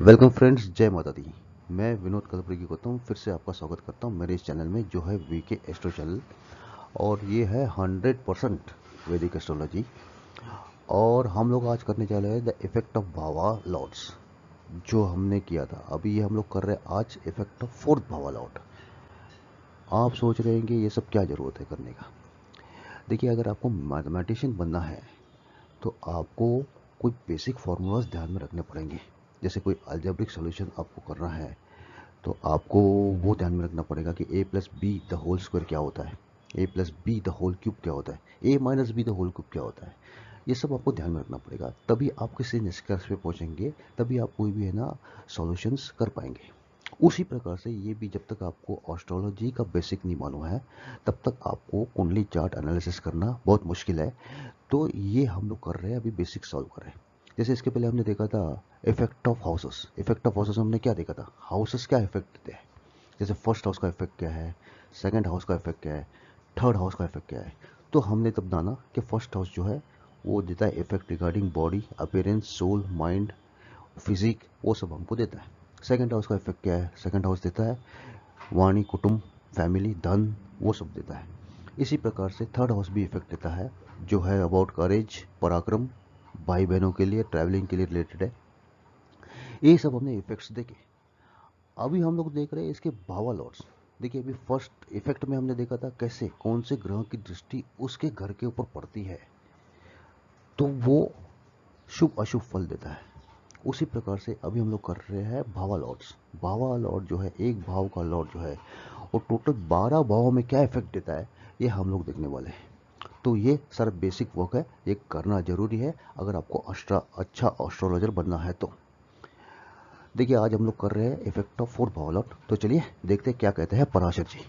Welcome friends, जय माता दी। मैं विनोद कलपुरी की गौतम फिर से आपका स्वागत करता हूं मेरे इस चैनल में जो है वीके एस्ट्रो चैनल। और ये है 100% वैदिक एस्ट्रोलॉजी। और हम लोग आज करने जा रहे हैं the effect of bhava lords. जो हमने किया था अभी ये हम लोग कर रहे हैं आज effect of fourth bhava lord. आप सोच रहे हैं कि ये सब क्या ज़रूरत है करने का। देखिए, अगर आपको मैथमेटिशियन बनना है तो आपको कोई बेसिक फार्मूलाज ध्यान में रखने पड़ेंगे। जैसे कोई अलजेब्रिक सॉल्यूशन आपको करना है तो आपको वो ध्यान में रखना पड़ेगा कि A plus B the whole square क्या होता है, A plus B the whole cube क्या होता है, A minus B the whole cube क्या होता है। ये सब आपको ध्यान में रखना पड़ेगा, तभी आप किसी निष्कर्ष पे पहुंचेंगे, तभी आप कोई भी है ना सॉल्यूशंस कर पाएंगे। उसी प्रकार से ये भी, जब तक आपको एस्ट्रोलॉजी का बेसिक नहीं मालूम है तब तक आपको कुंडली चार्ट एनालिसिस करना बहुत मुश्किल है। तो ये हम लोग कर रहे हैं, अभी बेसिक सॉल्व कर रहे हैं। जैसे इसके पहले हमने देखा था effect of houses. Effect of houses हमने क्या देखा था, हाउसेस क्या इफेक्ट देते हैं। जैसे फर्स्ट हाउस का इफेक्ट क्या है, सेकंड हाउस का इफेक्ट क्या है, थर्ड हाउस का इफेक्ट क्या है। तो हमने तब जाना कि फर्स्ट हाउस जो है वो देता है effect regarding body appearance soul mind physique, वो सब हमको देता है। सेकंड हाउस का इफेक्ट क्या है, सेकंड हाउस देता है वाणी कुटुंब फैमिली धन, वो सब देता है। इसी प्रकार से थर्ड हाउस भी इफेक्ट देता है, जो है अबाउट करेज पराक्रम, भाई बहनों के लिए ट्रैवलिंग के लिए रिलेटेड है। ये सब हमने इफेक्ट्स देखे। अभी हम लोग देख रहे हैं इसके भावा लॉर्ड्स। देखिए, अभी फर्स्ट इफेक्ट में हमने देखा था कैसे कौन से ग्रह की दृष्टि उसके घर के ऊपर पड़ती है तो वो शुभ अशुभ फल देता है। उसी प्रकार से अभी हम लोग कर रहे हैं भावा लॉर्ड्स। भावा लॉर्ड जो है, एक भाव का लॉर्ड जो है, और टोटल 12 भावों में क्या इफेक्ट देता है ये हम लोग देखने वाले हैं। तो ये सारा बेसिक वर्क है, ये करना जरूरी है अगर आपको अच्छा एस्ट्रोलॉजर बनना है तो। देखिए, आज हम लोग कर रहे हैं इफेक्ट ऑफ फोर्थ भाव लॉर्ड। तो चलिए देखते हैं क्या कहते हैं पराशर जी।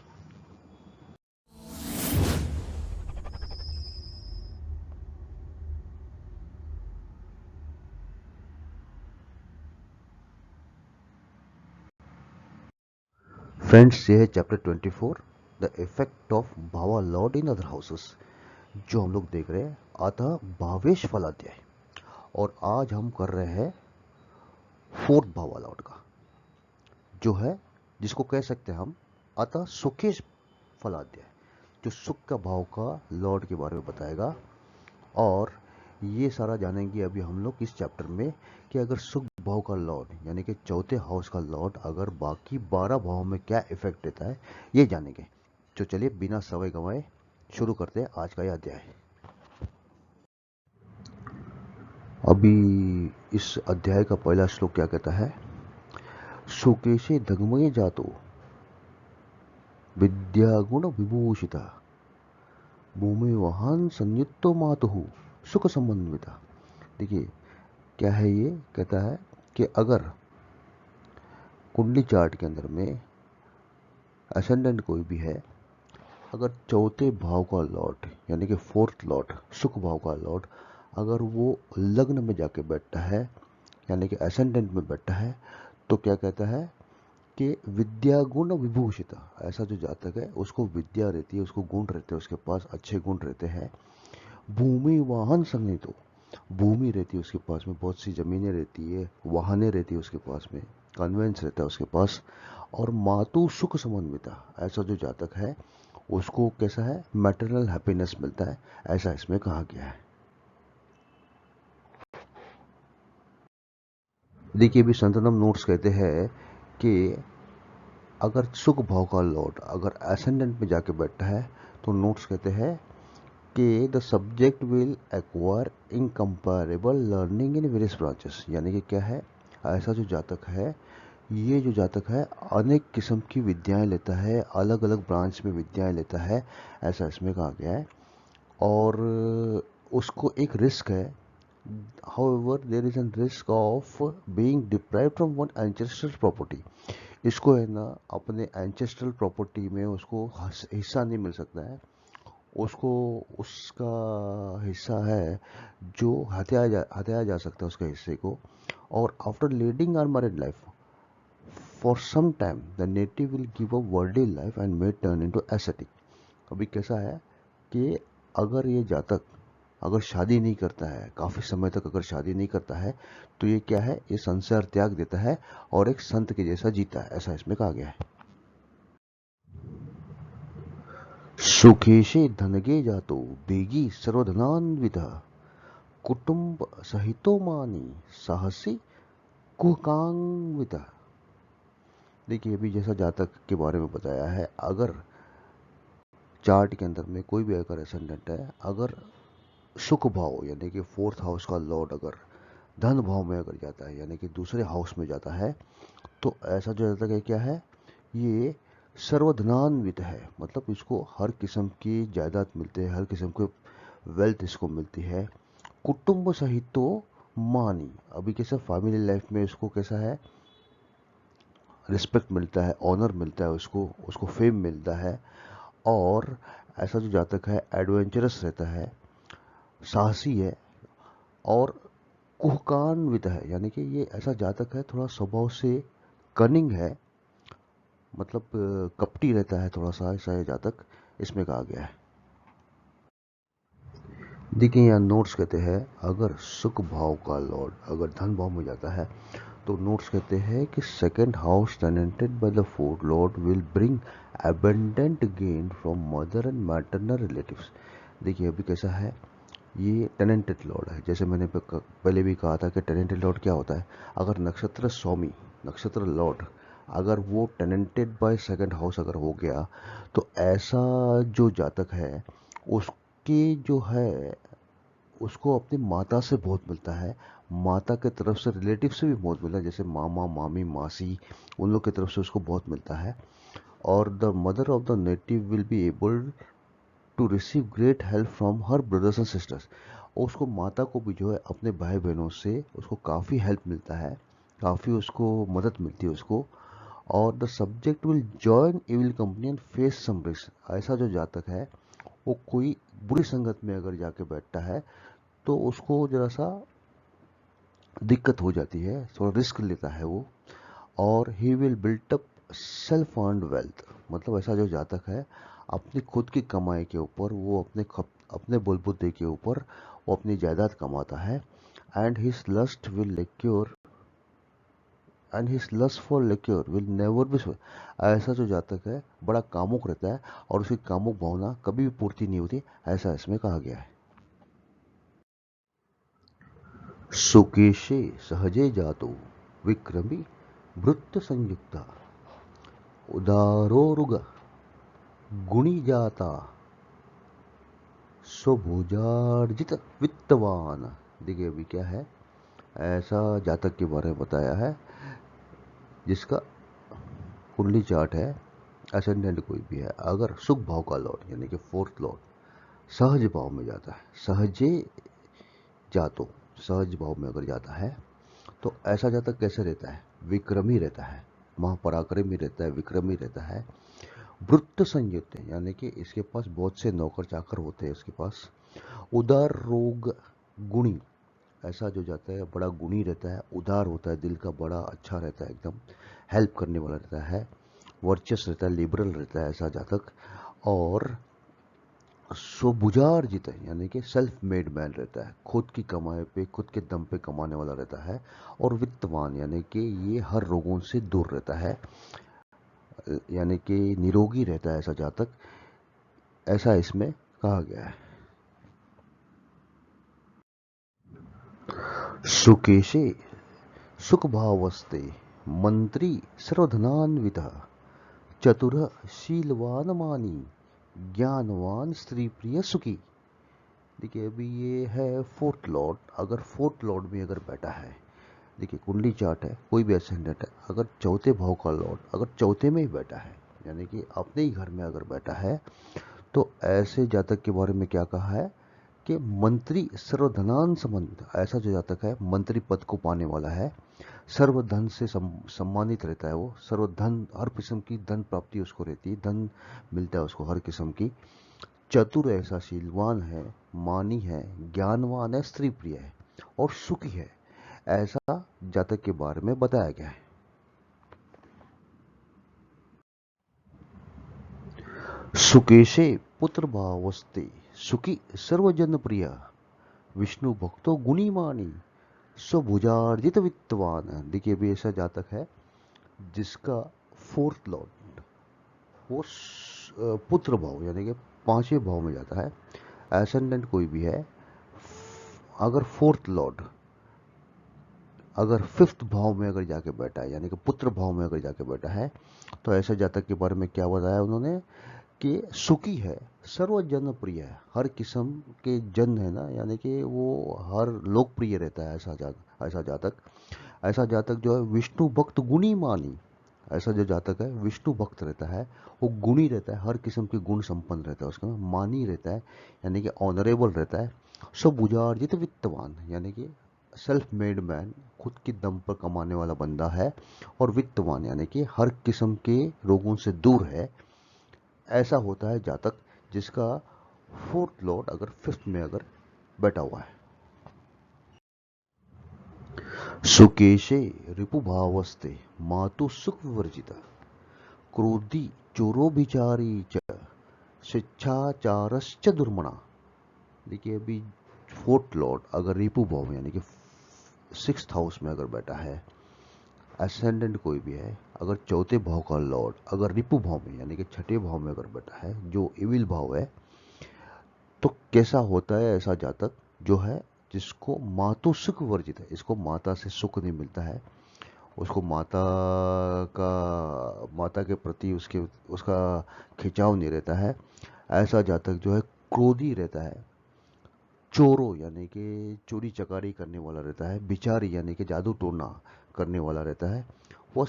फ्रेंड्स, ये है chapter 24, the effect of bhava lord in other houses, जो हम लोग देख रहे हैं अतः भावेश फलाध्याय। और आज हम कर रहे हैं फोर्थ भावा लॉर्ड का, जो है जिसको कह सकते हैं हम अतः सुखेश फलाध्याय, जो सुख का भाव का लॉर्ड के बारे में बताएगा। और ये सारा जानेंगे अभी हम लोग इस चैप्टर में कि अगर सुख भाव का लॉर्ड यानी कि चौथे हाउस का लॉर्ड अगर बाकी 12 भावों में क्या इफेक्ट देता है ये जानेंगे। तो चलिए बिना समय गंवाए शुरू करते हैं आज का यह अध्याय। अभी इस अध्याय का पहला श्लोक क्या कहता है, सुकेशे धगमये जातो विद्यागुण विभूषिता भूमि वहान संयुक्तो मातुः सुख समन्विता। देखिए क्या है, ये कहता है कि अगर कुंडली चार्ट के अंदर में असेंडेंट कोई भी है, अगर चौथे भाव का लॉर्ड यानी कि फोर्थ लॉर्ड सुख भाव का लॉर्ड अगर वो लग्न में जाके बैठता है यानी कि असेंडेंट में बैठता है, तो क्या कहता है कि विद्या गुण विभूषिता, ऐसा जो जातक है उसको विद्या रहती है, उसको गुण रहते हैं, उसके पास अच्छे गुण रहते हैं। भूमि वाहन संगीतो, भूमि रहती है उसके पास में, बहुत सी जमीनें रहती है, वाहने रहती है उसके पास में, कन्वेंस रहता है उसके पास। और मातु सुख समन्विता, ऐसा जो जातक है उसको कैसा है, मैटरनल हैप्पीनेस मिलता है, ऐसा इसमें कहा गया है। देखिए, भी संतनम नोट्स कहते हैं कि अगर सुख भाव का लॉर्ड अगर एसेंडेंट में जाके बैठता है तो नोट्स कहते हैं कि the subject will acquire incomparable learning in various branches. यानी कि क्या है, ऐसा जो जातक है, ये जो जातक है अनेक किस्म की विद्याएं लेता है, अलग अलग ब्रांच में विद्याएं लेता है, ऐसा इसमें कहा गया है। और उसको एक रिस्क है, however there is a risk of being deprived from one ancestral property। इसको है ना अपने एंचेस्ट्रल प्रॉपर्टी में उसको हिस्सा नहीं मिल सकता है, उसको उसका हिस्सा है जो हत्याया जा सकता है उसके हिस्से को। और after leading unmarried life for some time the native will give a worldly life and may turn into ascetic. अभी कैसा है कि अगर ये जातक अगर शादी नहीं करता है, काफी समय तक अगर शादी नहीं करता है, तो ये क्या है, ये संसार त्याग देता है और एक संत के जैसा जीता है, ऐसा इसमें कहा गया है। सुखेशे धनगे जातो बेगी सर्वधनान्वित कुटुंब सहितो मानी साहसी कुकांवित। देखिए अभी जैसा जातक के बारे में बताया है, अगर चार्ट के अंदर में कोई भी अगर एसेंडेंट है, अगर सुख भाव यानी कि फोर्थ हाउस का लॉर्ड अगर धन भाव में अगर जाता है, यानी कि दूसरे हाउस में जाता है, तो ऐसा जो जातक है क्या है, ये सर्वधनान्वित है, मतलब इसको हर किस्म की जायदाद मिलते हैं, हर किस्म के वेल्थ इसको मिलती है। कुटुंब सहित तो मानी, अभी कैसा फैमिली लाइफ में इसको कैसा है, रिस्पेक्ट मिलता है, ऑनर मिलता है, उसको उसको फेम मिलता है। और ऐसा जो जातक है एडवेंचरस रहता है, साहसी है और कुहकान्वित है, यानी कि ये ऐसा जातक है थोड़ा स्वभाव से कनिंग है, मतलब कपटी रहता है थोड़ा सा, ऐसा ये जातक इसमें कहा गया है। देखिए यहाँ नोट्स कहते हैं, अगर सुख भाव का लॉर्ड अगर धन भाव में जाता है, तो नोट्स कहते हैं कि second house tenanted by the fourth lord will bring abundant gain from mother and maternal relatives. देखिए अभी कैसा है, ये टेनेंटेड लॉर्ड है, जैसे मैंने पहले भी कहा था कि टेनेंटेड लॉर्ड क्या होता है, अगर नक्षत्र स्वामी, नक्षत्र लॉर्ड अगर वो टेनेंटेड बाय सेकंड हाउस अगर हो गया, तो ऐसा जो जातक है उसके जो है, उसको अपनी माता से बहुत मिलता है, माता के तरफ से रिलेटिव से भी बहुत मिलता है, जैसे मामा मामी मासी, उन लोग की तरफ से उसको बहुत मिलता है। और the mother of the native will be able to receive great help from her brothers and sisters. और उसको माता को भी जो है अपने भाई बहनों से उसको काफ़ी हेल्प मिलता है, काफ़ी उसको मदद मिलती है उसको। और the subject will join evil company and face some risk. ऐसा जो जातक है वो कोई बुरी संगत में अगर जाके बैठता है, तो उसको जरा सा दिक्कत हो जाती है, थोड़ा रिस्क लेता है वो। और he will built up self earned wealth, मतलब ऐसा जो जातक है अपनी खुद की कमाई के ऊपर वो अपने बलबूते के ऊपर वो अपनी जायदाद कमाता है। And his lust will liquor and his lust for liquor will never be. ऐसा जो जातक है बड़ा कामुक रहता है और उसकी कामुक भावना कभी भी पूर्ति नहीं होती, ऐसा इसमें कहा गया है। सुकेशे सहजे जातो विक्रमी वृत्त संयुक्ता उदारोरुग गुणी जाता स्वभुजार्जित वित्तवान। देखिए अभी क्या है, ऐसा जातक के बारे में बताया है जिसका कुंडली चार्ट है, असेंडेंट कोई भी है, अगर सुख भाव का लॉर्ड यानी कि फोर्थ लॉर्ड सहज भाव में जाता है, सहजे जातो सहज भाव में अगर जाता है, तो ऐसा जातक कैसे रहता है, विक्रमी रहता है, महापराक्रमी रहता है, विक्रमी रहता है। वृत्त संयुक्त है, यानी कि इसके पास बहुत से नौकर चाकर होते हैं इसके पास। उदार रोग गुणी, ऐसा जो जाता है बड़ा गुणी रहता है, उदार होता है, दिल का बड़ा अच्छा रहता है, एकदम हेल्प करने वाला रहता है, वर्चस्व रहता है, लिबरल रहता है ऐसा जातक। और स्वबुजार्जित है, यानी कि सेल्फ मेड मैन रहता है, खुद की कमाई पे खुद के दम पे कमाने वाला रहता है। और वित्तवान, यानी कि ये हर रोगों से दूर रहता है, यानी कि निरोगी रहता है ऐसा जातक, ऐसा इसमें कहा गया है। सुकेशे सुख भावस्ते मंत्री सर्वधनान्वित चतुर शीलवान मानी ज्ञानवान स्त्री प्रिय सुखी। देखिए अभी ये है फोर्थ लॉर्ड, अगर फोर्थ लॉर्ड में अगर बैठा है, देखिए कुंडली चार्ट है, कोई भी एसेंडेंट है, अगर चौथे भाव का लॉर्ड अगर चौथे में ही बैठा है, यानी कि अपने ही घर में अगर बैठा है, तो ऐसे जातक के बारे में क्या कहा है कि मंत्री सर्वधनान संबंधित, ऐसा जो जातक है मंत्री पद को पाने वाला है, सर्वधन से सम्मानित रहता है, वो सर्वधन हर किस्म की धन प्राप्ति उसको रहती है, धन मिलता है उसको हर किस्म की। चतुर ऐसा शीलवान है, मानी है, ज्ञानवान है, स्त्री प्रिय है और सुखी है, ऐसा जातक के बारे में बताया गया है। सुकेशे पुत्र भावस्ते सुखी सर्वजन प्रिय विष्णु भक्तो गुणीमानी स्वभुजार्जित वित्तवान। देखिए अभी ऐसा जातक है जिसका फोर्थ लॉर्ड वो पुत्र भाव यानी कि पांचवें भाव में जाता है। एसेंडेंट कोई भी है, अगर फोर्थ लॉर्ड अगर फिफ्थ भाव में अगर जाके बैठा है यानी कि पुत्र भाव में अगर जाके बैठा है, तो ऐसे जातक के बारे में क्या बताया उन्होंने कि सुखी है, सर्वजन प्रिय है, हर किस्म के जन है ना, यानी कि वो हर लोकप्रिय रहता है। ऐसा जातक जो है विष्णु भक्त गुणी मानी। ऐसा जो जातक है विष्णु भक्त रहता है, वो गुणी रहता है, हर किस्म के गुण संपन्न रहता है, उसका मानी रहता है यानी कि ऑनरेबल रहता है। स्वभुजार्जित वित्तवान यानी कि सेल्फ मेड मैन, खुद के दम पर कमाने वाला बंदा है। और वित्तवान यानी कि हर किस्म के रोगों से दूर है। ऐसा होता है जातक जिसका फोर्थ लॉर्ड अगर फिफ्थ में अगर बैठा हुआ है। सुकेशे रिपुभावस्ते मातु सुख विवर्जिता क्रोधी चोरोभिचारी च स्वेच्छाचारश्च दुर्मणा। देखिए अभी फोर्थ लॉर्ड अगर रिपु भाव में यानी कि सिक्स्थ हाउस में अगर बैठा है, असेंडेंट कोई भी है, अगर चौथे भाव का लॉर्ड अगर रिपु भाव में यानी कि छठे भाव में अगर बैठा है जो इविल भाव है, तो कैसा होता है ऐसा जातक जो है जिसको मातु सुख वर्जित है, इसको माता से सुख नहीं मिलता है, उसको माता के प्रति उसका खिंचाव नहीं रहता है। ऐसा जातक जो है क्रोधी रहता है, चोरों यानी कि चोरी चकारी करने वाला रहता है, बिचारी यानी कि जादू टोना करने वाला रहता है, वह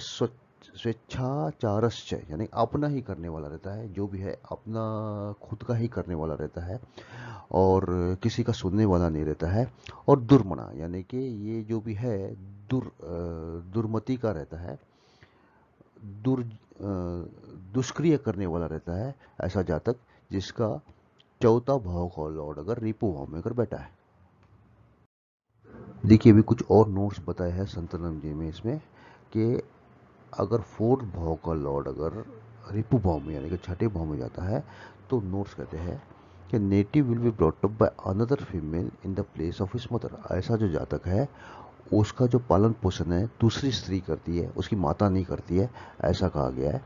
स्वेच्छाचारश्च यानी अपना ही करने वाला रहता है, जो भी है अपना खुद का ही करने वाला रहता है और किसी का सुनने वाला नहीं रहता है। और दुर्मना यानी कि ये जो भी है दुर्मति का रहता है, दुष्क्रिय करने वाला रहता है। ऐसा जातक जिसका चौथा भाव का लॉर्ड अगर रिपु भाव में अगर बैठा है। देखिए अभी कुछ और नोट्स बताए हैं संतनम जी में इसमें कि अगर फोर्थ भाव का लॉर्ड अगर रिपु भाव में यानी कि छठे भाव में जाता है, तो नोट्स कहते हैं कि native will be brought up by another female in the place of his mother. ऐसा जो जातक है उसका जो पालन पोषण है दूसरी स्त्री करती है, उसकी माता नहीं करती है, ऐसा कहा गया है।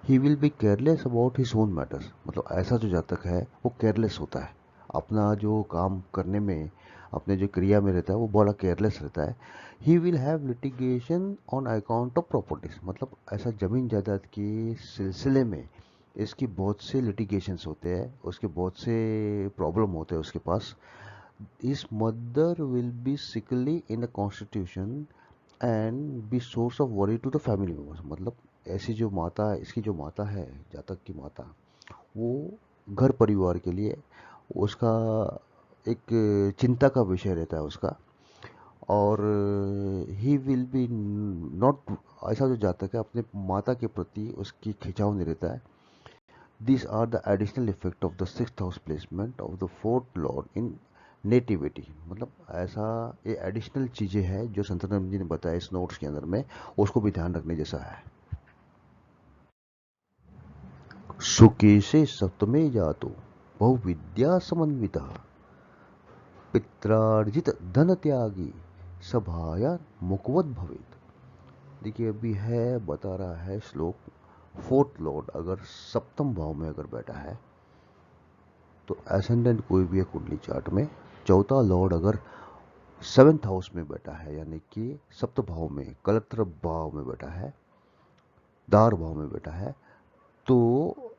ही will B careless about his own matters, मतलब ऐसा जो जातक है वो केयरलेस होता है, अपना जो काम करने में अपने जो क्रिया में रहता है वो बड़ा केयरलेस रहता है। He will have litigation on account of properties, मतलब ऐसा जमीन जायदाद के सिलसिले में इसकी बहुत से लिटिगेशंस होते हैं, उसके बहुत से प्रॉब्लम होते हैं उसके पास। His mother will be sickly in the constitution and be source of worry to the family members। मतलब ऐसी जो माता इसकी जो माता है जातक की माता, वो घर परिवार के लिए उसका एक चिंता का विषय रहता है उसका। और ही विल बी नॉट, ऐसा जो जातक है अपने माता के प्रति उसकी खिंचाव नहीं रहता है। These are the additional effect of the sixth house placement of the fourth lord in nativity. मतलब ऐसा ये एडिशनल चीजें हैं जो संतनम जी ने बताया इस नोट्स के अंदर में, उसको भी ध्यान रखने जैसा है। सुकेशे सप्तमे जातो बहुविद्या समन्वित पित्रार्जित धन त्यागी सभाया मुकवत भवेत। देखिए अभी है बता रहा है श्लोक, फोर्थ लॉर्ड अगर सप्तम भाव में अगर बैठा है, तो एसेंडेंट कोई भी है कुंडली चार्ट में, चौथा लॉर्ड अगर सेवेंथ हाउस में बैठा है यानी कि सप्त भाव में कलत्र भाव में बैठा है, दार भाव में बैठा है, तो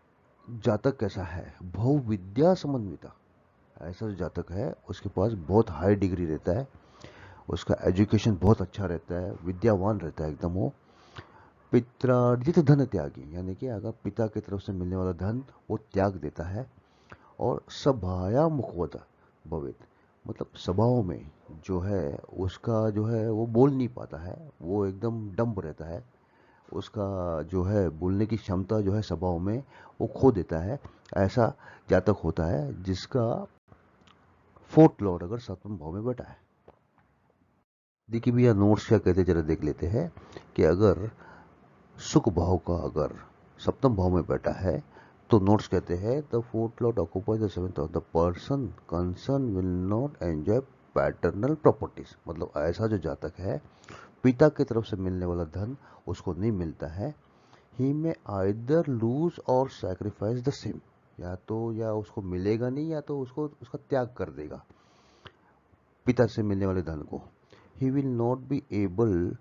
जातक कैसा है बहु विद्या समन्विता। ऐसा जो जातक है उसके पास बहुत हाई डिग्री रहता है, उसका एजुकेशन बहुत अच्छा रहता है, विद्यावान रहता है एकदम वो। पित्रार्जित धन त्यागी यानी कि अगर पिता की तरफ से मिलने वाला धन वो त्याग देता है। और सभाया मुखवता भवित, मतलब सभाओं में जो है उसका जो है वो बोल नहीं पाता है, वो एकदम डम्ब रहता है, उसका जो है बोलने की क्षमता जो है सभाओं में वो खो देता है। ऐसा जातक होता है जिसका फोर्थ लॉर्ड अगर सप्तम भाव में बैठा है। देखिए भैया नोट्स क्या कहते हैं जरा देख लेते हैं कि अगर सुख भाव का अगर सप्तम भाव में बैठा है, तो नोट्स कहते हैं the fourth Lord occupies the seventh house, the person concern will not enjoy paternal properties, मतलब ऐसा जो जातक है पिता की तरफ से मिलने वाला धन उसको नहीं मिलता है। ही में आइदर लूज और सैक्रिफाइस द सेम, या उसको मिलेगा नहीं या तो उसको उसका त्याग कर देगा पिता से मिलने वाले धन को। ही will not be able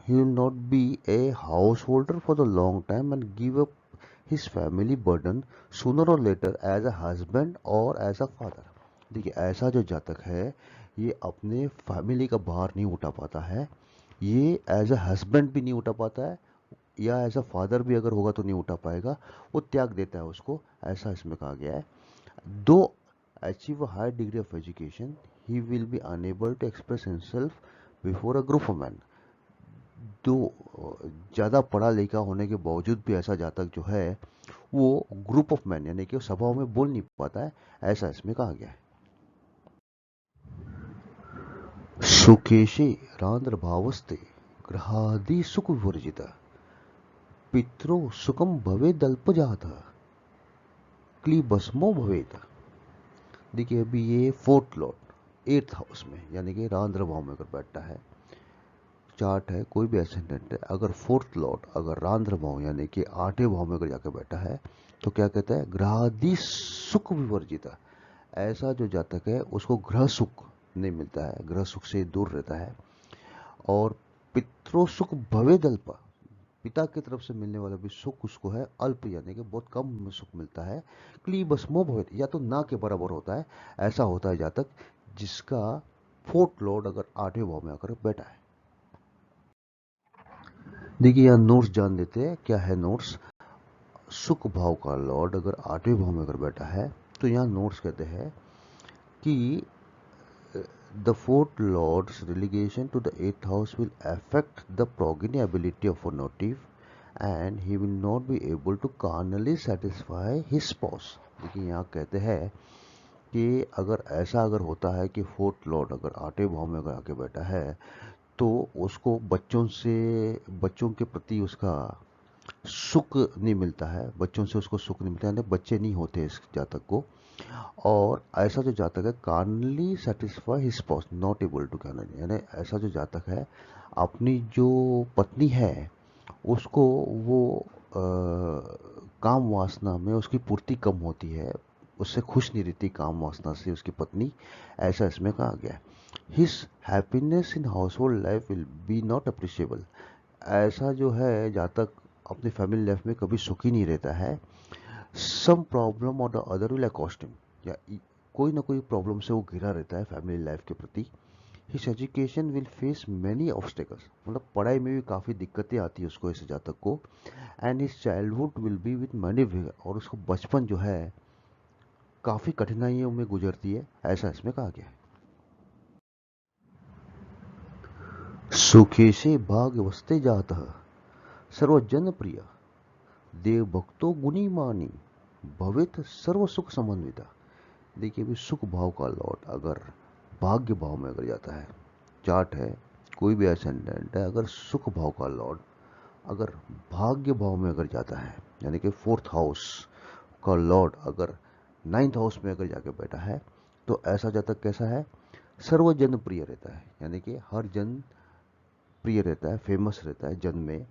he will not be a householder for the long time and give up his family burden sooner or later as a husband or as a father। देखिए ऐसा जो जातक है ये अपने फैमिली का भार नहीं उठा पाता है, ये एज अ हस्बैंड भी नहीं उठा पाता है, या एज अ फादर भी अगर होगा तो नहीं उठा पाएगा, वो त्याग देता है उसको, ऐसा इसमें कहा गया है। To achieve a high degree of education he will be unable to express himself before a group of man. तो ज़्यादा पढ़ा लिखा होने के बावजूद भी ऐसा जातक जो है वो ग्रुप ऑफ मैन यानी कि सभाओं में बोल नहीं पाता है, ऐसा इसमें कहा गया है। सुकेशे रांद्र भावस्ते ग्रहादि सुख विवर्जित पित्रो सुखम भवे दल्पजात क्लीबस्मो भवेत। देखिए अभी ये फोर्थ लॉर्ड 8th हाउस में यानी कि रांद्र भाव में अगर बैठता है, चार्ट है कोई भी एसेंडेंट है, अगर फोर्थ लॉर्ड अगर रांद्र भाव यानी कि 8वें भाव में अगर जाकर बैठा है तो क्या कहता है, ग्रहादि सुख विवर्जिता। ऐसा जो जातक है उसको ग्रह सुख नहीं मिलता है, ग्रह सुख से दूर रहता है। और पितरो सुख भवे दल्प, पिता की तरफ से मिलने वाला भी सुख उसको है अल्प यानी कि बहुत कम सुख मिलता है। क्लीबस्मो भवे, या तो ना के बराबर होता है, ऐसा होता है जातक जिसका फोर्थ लॉर्ड अगर 8वें भाव में आकर बैठा है। देखिए यहाँ नोट्स जान लेते हैं क्या है नोट्स। सुख भाव का लॉर्ड अगर 8वें भाव में अगर बैठा है तो यहाँ नोट्स कहते हैं कि the fourth lord's relegation to the 8th house will affect the progeny ability of a native and he will not be able to carnally satisfy his spouse. देखिए यहाँ कहते हैं कि अगर ऐसा अगर होता है कि फोर्थ लॉर्ड अगर 8वें भाव में अगर आके बैठा है तो उसको बच्चों के प्रति उसका सुख नहीं मिलता है, बच्चों से उसको सुख नहीं मिलता है, यानी बच्चे नहीं होते इस जातक को। और ऐसा जो जातक है carnally satisfy his spouse not able to carnally, यानी ऐसा जो जातक है अपनी जो पत्नी है उसको वो काम वासना में उसकी पूर्ति कम होती है, उससे खुश नहीं रहती काम वासना से उसकी पत्नी, ऐसा इसमें कहा गया है। His happiness in house hold life will be not appreciable. ऐसा जो है जातक अपनी फैमिली लाइफ में कभी सुखी नहीं रहता है। सम प्रॉब्लम और द अदर विल अकॉस्ट हिम, या कोई ना कोई प्रॉब्लम से वो घिरा रहता है फैमिली लाइफ के प्रति। His education will face many obstacles, मतलब पढ़ाई में भी काफ़ी दिक्कतें आती है उसको इस जातक को। And his childhood will be with many vigour, और उसको बचपन जो है काफ़ी कठिनाइयों में गुजरती है, ऐसा इसमें कहा गया है। सुखेशे भाग्यवस्ते जातः सर्वजन प्रिय देव भक्तो गुणी मानी भवित सर्व सुख समन्विता। देखिए अभी सुख भाव का लॉर्ड अगर भाग्य भाव में अगर जाता है, चार्ट है कोई भी एसेंडेंट है, अगर सुख भाव का लॉर्ड अगर भाग्य भाव में अगर जाता है यानी कि फोर्थ हाउस का लॉर्ड अगर 9th हाउस में अगर जाके बैठा है तो ऐसा जातक कैसा है, सर्वजन प्रिय रहता है, यानी कि हर जन प्रिय रहता है, फेमस रहता है जन में।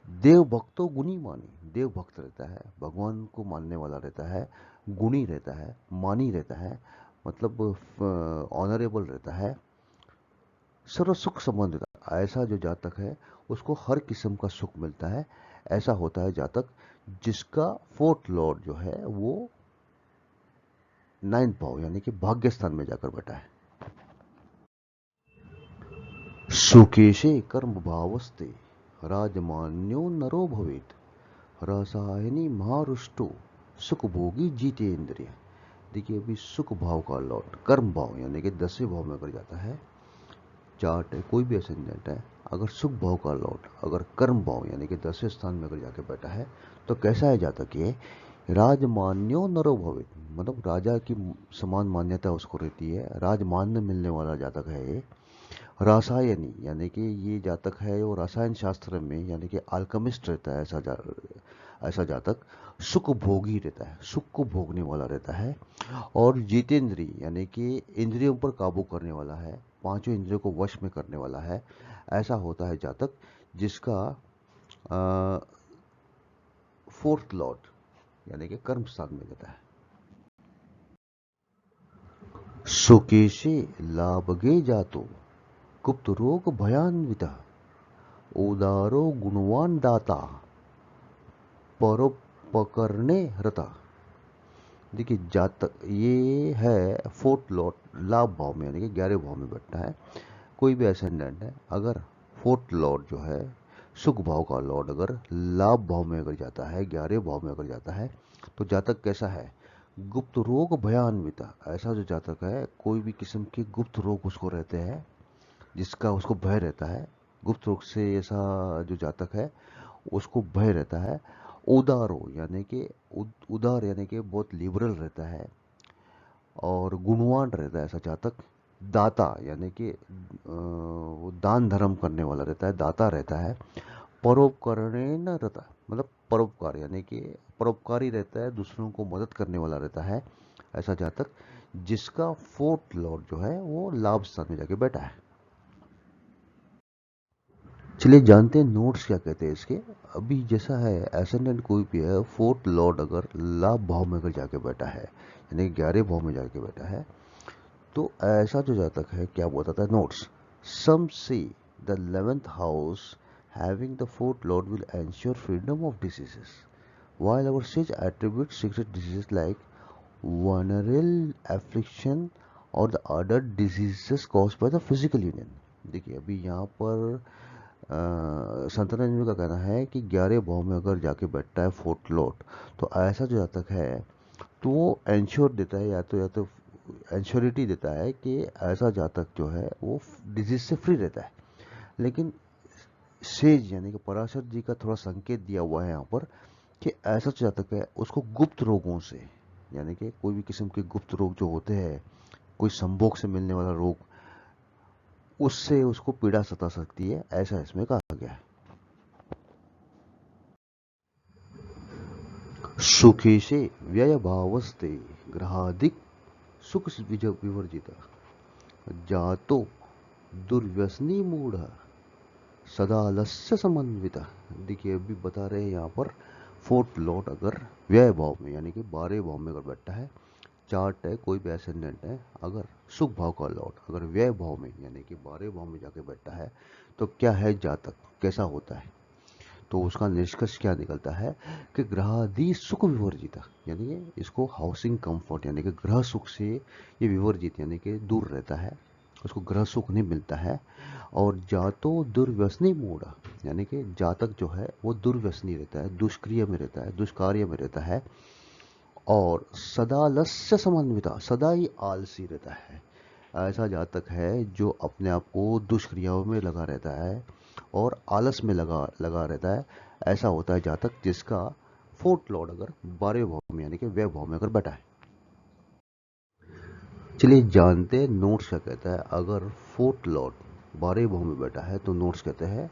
देव भक्तो गुणी मानी, देव भक्त रहता है, भगवान को मानने वाला रहता है, गुणी रहता है, मानी रहता है, मतलब ऑनरेबल रहता है, सर्व सुख संबंधित। ऐसा जो जातक है उसको हर किस्म का सुख मिलता है, ऐसा होता है जातक जिसका फोर्थ लॉर्ड जो है वो 9th भाव यानी कि भाग्य स्थान में जाकर बैठा है। सुकेशे कर्म भावस्ते राजमान्यो नरो भवेत रसायनी महारुष्टो सुखभोगी जीतेंद्रिय। देखिए अभी सुख भाव का लॉर्ड कर्म भाव यानी कि 10वें भाव में अगर जाता है, चार्ट है कोई भी एसेंडेंट है, अगर सुख भाव का लॉर्ड अगर कर्म भाव यानी कि 10वें स्थान में अगर जाके बैठा है तो कैसा है जातक ये, राजमान्यो नरो भवेत, मतलब राजा की समान मान्यता उसको रहती है, राजमान्य मिलने वाला जातक है ये। रासायनी यानी कि ये जातक है वो रसायन शास्त्र में यानी कि अल्केमिस्ट रहता है, ऐसा ऐसा जातक सुख भोगी रहता है, सुख को भोगने वाला रहता है। और जितेंद्री यानी कि इंद्रियों पर काबू करने वाला है, पांचों इंद्रियों को वश में करने वाला है। ऐसा होता है जातक जिसका फोर्थ लॉर्ड यानी कि कर्म स्थान में रहता है। सुकेशे लाभगे जातो गुप्त रोग भयान्विता उदारो गुणवान दाता परोपकरणे रता। देखिए जातक ये है फोर्थ लॉर्ड लाभ भाव में यानी कि 11वें भाव में बैठता है। कोई भी एसेंडेंट है, अगर फोर्थ लॉर्ड जो है सुख भाव का लॉर्ड अगर लाभ भाव में अगर जाता है, 11वें भाव में अगर जाता है, तो जातक कैसा है? गुप्त रोग भयान्विता। ऐसा जो जातक है कोई भी किस्म के गुप्त रोग उसको रहते हैं, जिसका उसको भय रहता है। गुप्त रोग से ऐसा जो जातक है उसको भय रहता है। उदारो यानी कि उदार यानी कि बहुत लिबरल रहता है और गुणवान रहता है ऐसा जातक। दाता यानी कि वो दान धर्म करने वाला रहता है, दाता रहता है। परोपकरण रहता मतलब परोपकार यानी कि परोपकारी रहता है, दूसरों को मदद करने वाला रहता है ऐसा जातक जिसका फोर्थ लॉर्ड जो है वो लाभ स्थान में जाके बैठा है। चलिए जानते हैं नोट्स क्या कहते हैं इसके। अभी जैसा है एसेंडेंट कोई भी है, फोर्थ लॉर्ड अगर लाभ भाव में अगर जाके बैठा है यानी 11वें भाव में जाके बैठा है, तो ऐसा जो जातक है क्या बताता है नोट्स। सम से the 11th house having the fourth lord will ensure freedom of diseases while our sage attributes secret diseases like venereal affliction or the other diseases caused by the physical union। देखिए अभी यहाँ पर संतरंजन का कहना है कि 11वें भाव में अगर जाके बैठता है फोर्थ लॉर्ड, तो ऐसा जो जातक है तो वो एंश्योर देता है या तो एंश्योरिटी देता है कि ऐसा जातक जो है वो डिजीज से फ्री रहता है। लेकिन सेज यानी कि पराशर जी का थोड़ा संकेत दिया हुआ है यहाँ पर कि ऐसा जो जातक है उसको गुप्त रोगों से यानी कि कोई भी किस्म के गुप्त रोग जो होते हैं, कोई संभोग से मिलने वाला रोग, उससे उसको पीड़ा सता सकती है, ऐसा इसमें कहा गया है। सुखेशे व्ययभावस्ते ग्रहादिक सुख विवर्जित जातो दुर्व्यसनी मूढ़ सदालस्य समन्वित। देखिए अभी बता रहे हैं यहाँ पर फोर्थ लॉर्ड अगर व्यय भाव में यानी कि 12वें भाव में अगर बैठा है, चार्ट है कोई भी एसेंडेंट है, अगर सुख भाव का लॉर्ड अगर व्यय भाव में यानी कि 12वें भाव में जाके बैठा है, तो क्या है जातक कैसा होता है? तो उसका निष्कर्ष क्या निकलता है कि ग्रहादि सुख विवर्जित यानी कि इसको हाउसिंग कंफर्ट यानी कि ग्रह सुख से ये विवर्जित यानी कि दूर रहता है, उसको ग्रह सुख नहीं मिलता है। और जातो दुर्व्यसनी मूड यानी कि जातक जो है वो दुर्व्यसनी रहता है, दुष्क्रिय में रहता है, दुष्कार्य में रहता है। और सदा लस्य समन्विता सदा ही आलसी रहता है। ऐसा जातक है जो अपने आप को दुष्क्रियाओं में लगा रहता है और आलस में लगा लगा रहता है। ऐसा होता है जातक जिसका फोर्थ लॉर्ड अगर 12वें भाव में यानी कि व्यय भाव में अगर बैठा है। चलिए जानते हैं नोट्स क्या कहता है। अगर फोर्थ लॉर्ड 12वें भाव में बैठा है तो नोट्स कहते हैं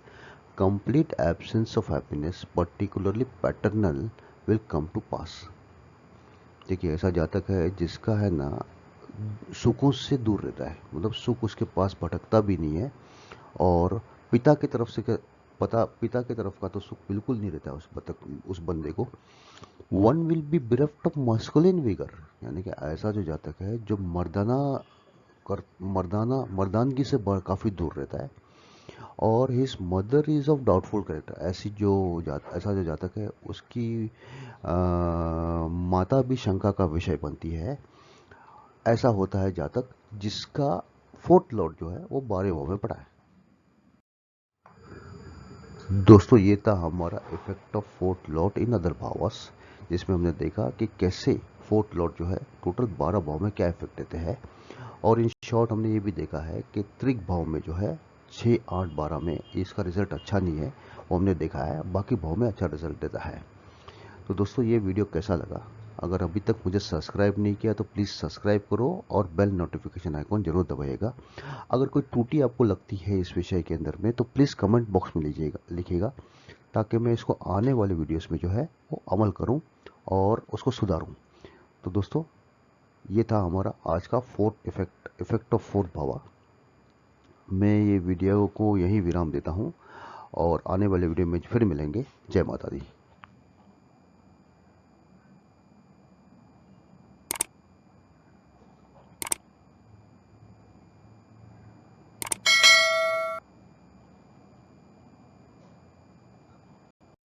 complete absence of happiness particularly paternal will come to pass. देखिए ऐसा जातक है जिसका है ना सुखों से दूर रहता है, मतलब सुख उसके पास भटकता भी नहीं है। और पिता की तरफ से पिता की तरफ का तो सुख बिल्कुल नहीं रहता है उस बंदे को। One will be bereft of masculine vigour यानी कि ऐसा जो जातक है जो मर्दानगी से काफ़ी दूर रहता है। और his mother is of doubtful character. ऐसा जो जातक है उसकी माता भी शंका का विषय बनती है। ऐसा होता है जातक जिसका फोर्थ लॉर्ड जो है वो 12वें भाव में पड़ा है। दोस्तों ये था हमारा effect of fourth lord in other भावर्स, जिसमें हमने देखा कि कैसे फोर्थ लॉर्ड जो है टोटल 12 भाव में क्या इफेक्ट देते हैं। और इन शॉर्ट हमने ये भी देखा है कि त्रिक भाव में जो है 6, 8, 12 में इसका रिजल्ट अच्छा नहीं है, वो हमने देखा है। बाकी भाव में अच्छा रिजल्ट देता है। तो दोस्तों ये वीडियो कैसा लगा? अगर अभी तक मुझे सब्सक्राइब नहीं किया तो प्लीज़ सब्सक्राइब करो और बेल नोटिफिकेशन आइकॉन जरूर दबाइएगा। अगर कोई त्रुटि आपको लगती है इस विषय के अंदर में तो प्लीज़ कमेंट बॉक्स में लिखिएगा। ताकि मैं इसको आने वाले वीडियोस में जो है वो अमल करूं और उसको सुधारूं। तो दोस्तों, ये था हमारा आज का फोर्थ इफेक्ट ऑफ फोर्थ भावा। मैं ये वीडियो को यहीं विराम देता हूं और आने वाले वीडियो में फिर मिलेंगे। जय माता दी।